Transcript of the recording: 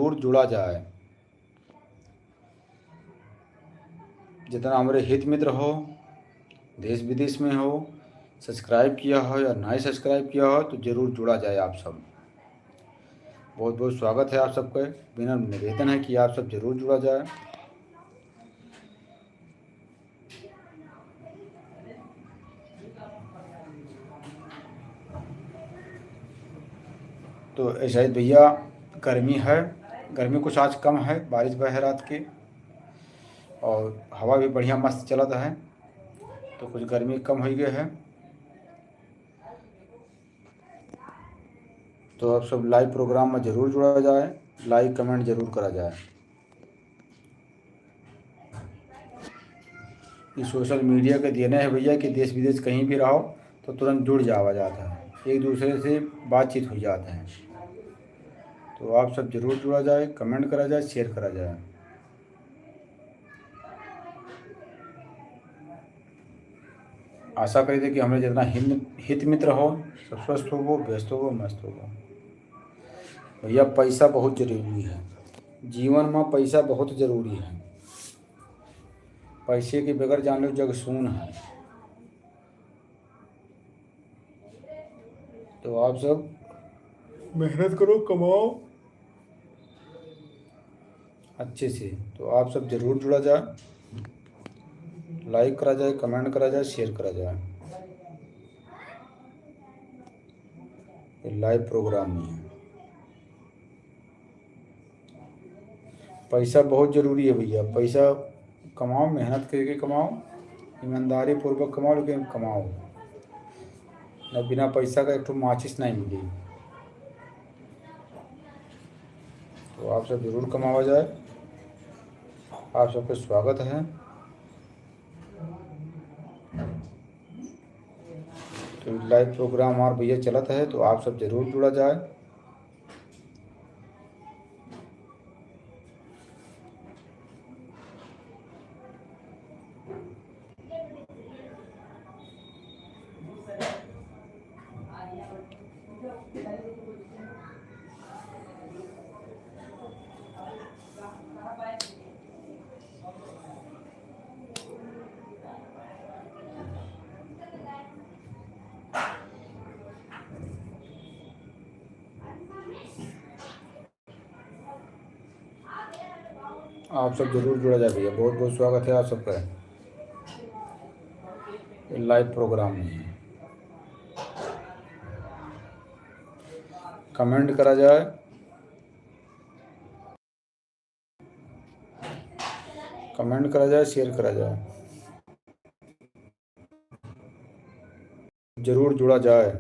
जरूर जुड़ा जाए। जितना हमारे हित मित्र हो, देश विदेश में हो, सब्सक्राइब किया हो या नहीं सब्सक्राइब किया हो, तो ज़रूर जुड़ा जाए आप सब। बहुत बहुत स्वागत है आप सबका। बिना निवेदन है कि आप सब जरूर जुड़ा जाए। तो ऐसा ही भैया, गर्मी है, गर्मी कुछ आज कम है, बारिश बह रात की और हवा भी बढ़िया मस्त चलत है, तो कुछ गर्मी कम हो गई है। तो आप सब लाइव प्रोग्राम में ज़रूर जुड़ा जाए, लाइक कमेंट ज़रूर करा जाए। ये सोशल मीडिया के देने हैं भैया कि देश विदेश कहीं भी रहो तो तुरंत जुड़ जावा जाता है, एक दूसरे से बातचीत हो जाते हैं। तो आप सब ज़रूर जुड़ा जाए, कमेंट करा जाए, शेयर करा जाए। आशा करी थे कि हमें जितना हित मित्र हो, सब स्वस्थ हो, व्यस्त हो, मस्त हो। भैया पैसा बहुत जरूरी है, जीवन में पैसा बहुत ज़रूरी है। पैसे के बगैर जान लो जग सून है। तो आप सब मेहनत करो, कमाओ अच्छे से। तो आप सब ज़रूर जुड़ा जाए, लाइक करा जाए, कमेंट करा जाए, शेयर करा जाए। ये लाइव प्रोग्राम में है। पैसा बहुत ज़रूरी है भैया, पैसा कमाओ, मेहनत करके कमाओ, ईमानदारी पूर्वक कमाओ, लेकिन कमाओ न। बिना पैसा का एक तो माचिस नहीं मिली। तो आप सब ज़रूर कमावा जाए। आप सबका स्वागत है। तो लाइव प्रोग्राम हमारा भैया चलता है, तो आप सब ज़रूर जुड़ा जाए। आप सब ज़रूर जुड़ा जाए भैया, बहुत बहुत स्वागत है आप सबका लाइव प्रोग्राम में है। कमेंट करा जाए, कमेंट करा जाए, शेयर करा जाए, ज़रूर जुड़ा जाए।